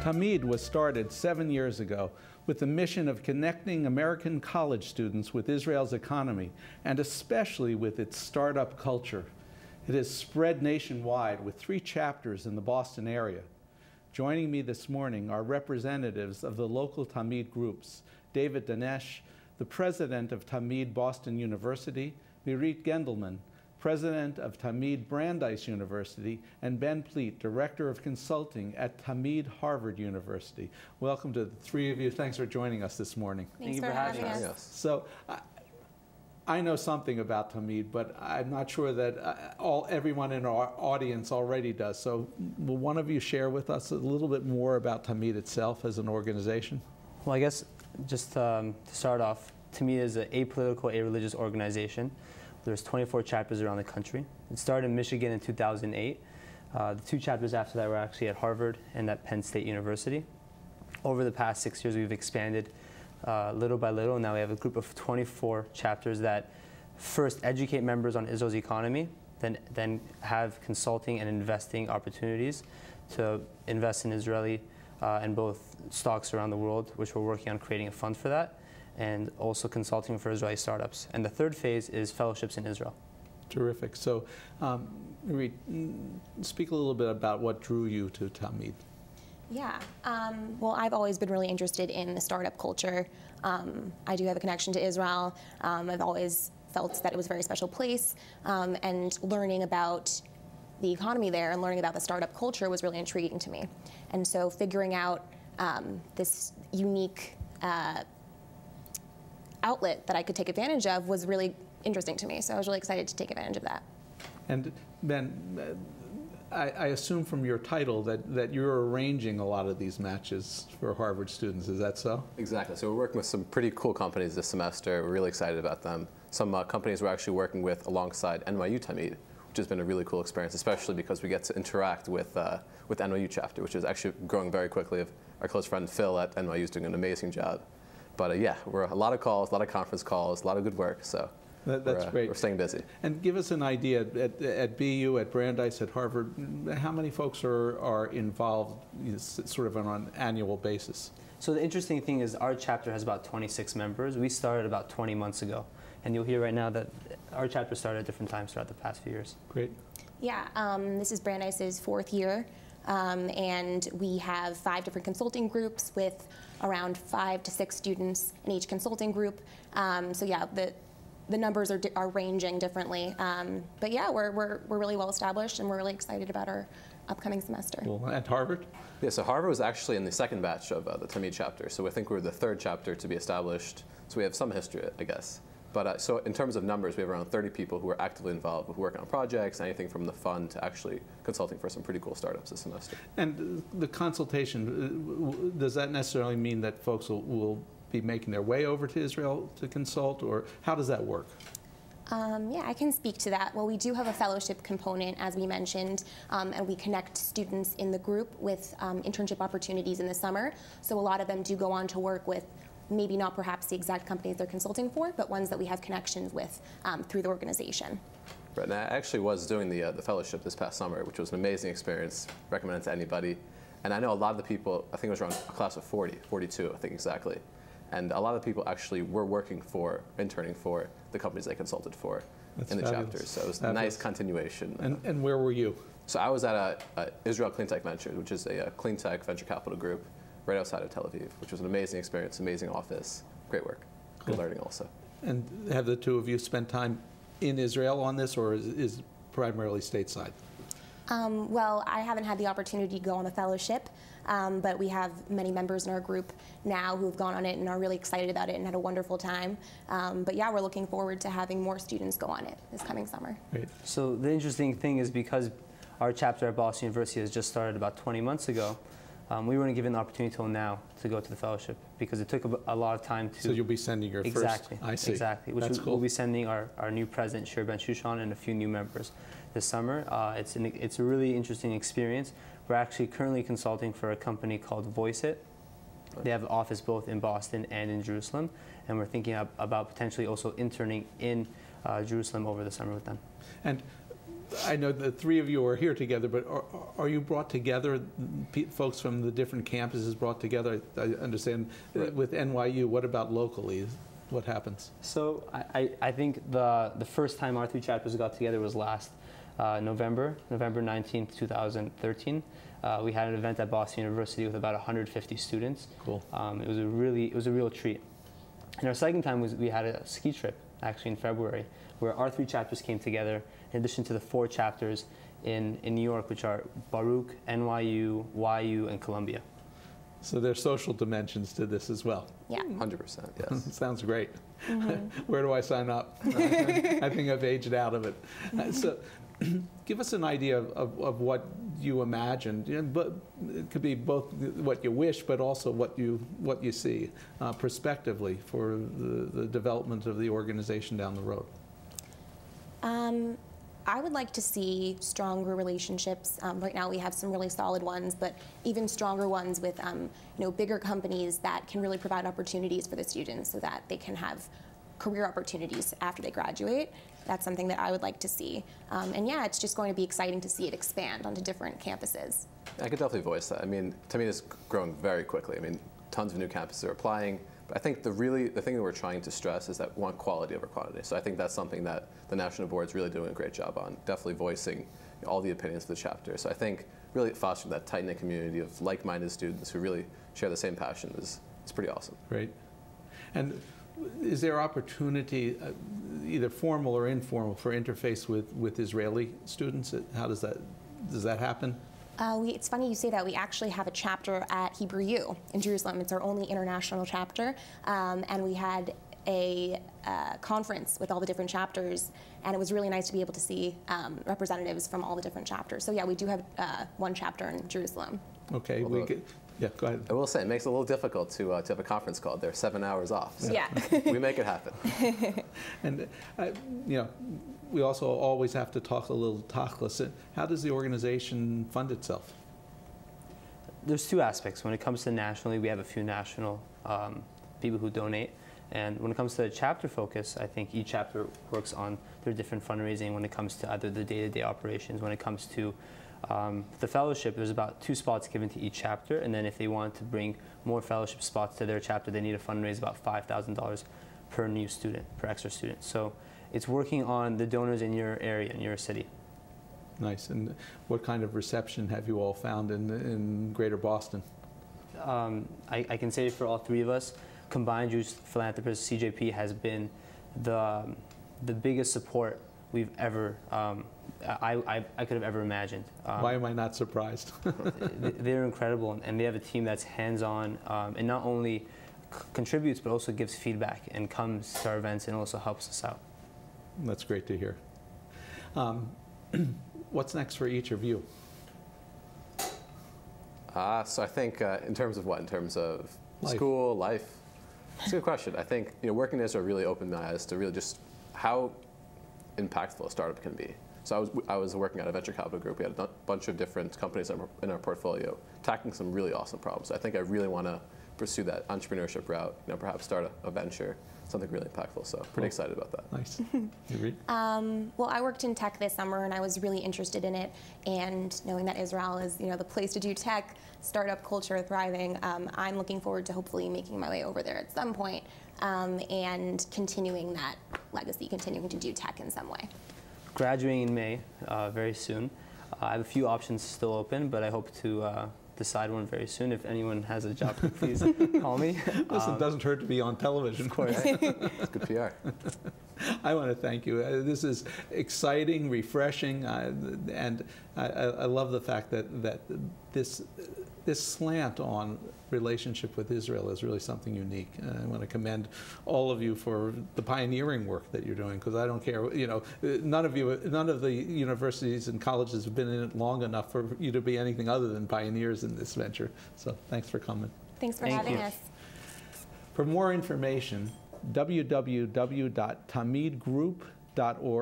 Tamid was started 7 years ago with the mission of connecting American college students with Israel's economy, and especially with its startup culture. It has spread nationwide with 3 chapters in the Boston area. Joining me this morning are representatives of the local Tamid groups, David Danesh, the president of Tamid Boston University, Mirit Gendelman, president of Tamid Brandeis University, and Ben Pleat, director of consulting at Tamid Harvard University. Welcome to the 3 of you. Thanks for joining us this morning. Thanks for having us. So, I know something about Tamid, but I'm not sure that everyone in our audience already does. So will one of you share with us a little bit more about Tamid itself as an organization? Well, I guess just to start off, Tamid is an apolitical, a-religious organization. There's 24 chapters around the country. It started in Michigan in 2008. The 2 chapters after that were actually at Harvard and at Penn State University. Over the past 6 years, we've expanded little by little. Now we have a group of 24 chapters that first educate members on Israel's economy, then have consulting and investing opportunities to invest in Israeli and both stocks around the world, which we're working on creating a fund for that, and also consulting for Israeli startups. And the third phase is fellowships in Israel. Terrific. So, Mirit, speak a little bit about what drew you to Tamid. Yeah, well, I've always been really interested in the startup culture. I do have a connection to Israel. I've always felt that it was a very special place, and learning about the economy there and learning about the startup culture was really intriguing to me. And so figuring out this unique outlet that I could take advantage of was really interesting to me. So I was really excited to take advantage of that. And Ben, I assume from your title that you're arranging a lot of these matches for Harvard students. Is that so? Exactly. So we're working with some pretty cool companies this semester. We're really excited about them. Some companies we're actually working with alongside NYU Tamid, which has been a really cool experience, especially because we get to interact with NYU chapter, which is actually growing very quickly. Our close friend Phil at NYU is doing an amazing job. But yeah, we're a lot of calls, a lot of conference calls, a lot of good work. So that's great. We're staying busy. And give us an idea, at BU, at Brandeis, at Harvard, how many folks are involved sort of on an annual basis? So the interesting thing is our chapter has about 26 members. We started about 20 months ago. And you'll hear right now that our chapter started at different times throughout the past few years. Great. Yeah, this is Brandeis's 4th year. And we have 5 different consulting groups with around 5 to 6 students in each consulting group. So yeah, the numbers are ranging differently. But yeah, we're really well established, and we're really excited about our upcoming semester. Cool. At Harvard? Yeah, so Harvard was actually in the 2nd batch of the Tamid chapter. So I think we're the 3rd chapter to be established. So we have some history, I guess. But so in terms of numbers, we have around 30 people who are actively involved with working on projects, anything from the fund to actually consulting for some pretty cool startups this semester. And the consultation, does that necessarily mean that folks will be making their way over to Israel to consult, or how does that work? Yeah, I can speak to that. Well, we do have a fellowship component, as we mentioned, and we connect students in the group with internship opportunities in the summer. So a lot of them do go on to work with maybe not perhaps the exact companies they're consulting for, but ones that we have connections with through the organization. Right, and I actually was doing the fellowship this past summer, which was an amazing experience. Recommend it to anybody. And I know a lot of the people, I think it was around a class of 40, 42, I think exactly. And a lot of the people actually were working for, interning for the companies they consulted for in the chapters. So it was a nice continuation. And where were you? So I was at Israel Clean Tech Ventures, which is a clean tech venture capital group right outside of Tel Aviv, which was an amazing experience, amazing office, great work, good learning also. And have the 2 of you spent time in Israel on this, or is primarily stateside? Well, I haven't had the opportunity to go on the fellowship, but we have many members in our group now who have gone on it and are really excited about it and had a wonderful time. But yeah, we're looking forward to having more students go on it this coming summer. Great. So the interesting thing is, because our chapter at Boston University has just started about 20 months ago, we weren't given the opportunity until now to go to the fellowship, because it took a lot of time to... So you'll be sending your first... I see. Exactly. Which we'll be sending our new president, Shir Ben Shushan, and a few new members this summer. It's a really interesting experience. We're actually currently consulting for a company called Voice It. They have an office both in Boston and in Jerusalem, and we're thinking about potentially also interning in Jerusalem over the summer with them. And I know the three of you are here together, but are you brought together, folks from the different campuses brought together? I understand with NYU. What about locally? What happens? So I think the first time our three chapters got together was last November 19th, 2013. We had an event at Boston University with about 150 students. Cool. It was a real treat. And our second time we had a ski trip, actually in February, where our three chapters came together, in addition to the four chapters in New York, which are Baruch, NYU, YU, and Columbia. So there's social dimensions to this as well. Yeah. 100%, yes. Sounds great. Mm-hmm. Where do I sign up? I think I've aged out of it. So give us an idea of what you imagined, but it could be both what you wish, but also what you see prospectively for the development of the organization down the road. I would like to see stronger relationships. Right now we have some really solid ones, but even stronger ones with bigger companies that can really provide opportunities for the students so that they can have career opportunities after they graduate. That's something that I would like to see. And yeah, it's just going to be exciting to see it expand onto different campuses. I could definitely voice that. I mean, Tamid is growing very quickly. I mean, tons of new campuses are applying. But I think the thing that we're trying to stress is that we want quality over quantity. So I think that's something that the National Board is really doing a great job on, definitely voicing all the opinions of the chapter. So I think really fostering that tight-knit community of like-minded students who really share the same passion is pretty awesome. Great. And is there opportunity, either formal or informal, for interface with Israeli students? How does that happen? It's funny you say that. We actually have a chapter at Hebrew U in Jerusalem. It's our only international chapter, and we had a conference with all the different chapters, and it was really nice to be able to see representatives from all the different chapters. So yeah, we do have one chapter in Jerusalem. Okay. Yeah, go ahead. I will say, it makes it a little difficult to have a conference call. They're 7 hours off. So yeah. We make it happen. And, we also always have to talk a little tachlis. How does the organization fund itself? There's two aspects. When it comes to nationally, we have a few national people who donate. And when it comes to the chapter focus, I think each chapter works on their different fundraising when it comes to either the day-to-day operations. When it comes to the fellowship, there's about 2 spots given to each chapter, and then if they want to bring more fellowship spots to their chapter, they need to fundraise about $5,000 per new student, per extra student. So it's working on the donors in your area, in your city. Nice. And what kind of reception have you all found in Greater Boston? I can say for all three of us, Combined Jewish Philanthropists, CJP, has been the biggest support we've ever, I could have ever imagined. Why am I not surprised? They're incredible, and they have a team that's hands-on and not only contributes but also gives feedback and comes to our events and also helps us out. That's great to hear. What's next for each of you? So I think in terms of what? In terms of Life. School, life? It's a good question. I think working in Israel really opened my eyes to really just how impactful a startup can be. So I was working at a venture capital group. We had a bunch of different companies in our portfolio, tackling some really awesome problems. I think I really want to pursue that entrepreneurship route, perhaps start a venture, something really impactful. So pretty excited about that. Nice. You read? Well, I worked in tech this summer, and I was really interested in it. And knowing that Israel is, the place to do tech, startup culture thriving, I'm looking forward to hopefully making my way over there at some point and continuing that legacy, continuing to do tech in some way. Graduating in May, very soon. I have a few options still open, but I hope to decide one very soon. If anyone has a job, please call me. Listen, it doesn't hurt to be on television. Of course. It's good PR. I want to thank you. This is exciting, refreshing, and I love the fact that this slant on relationship with Israel is really something unique. I want to commend all of you for the pioneering work that you're doing, because I don't care, none of the universities and colleges have been in it long enough for you to be anything other than pioneers in this venture. So thanks for coming. Thanks for having us. For more information, www.tamidgroup.org.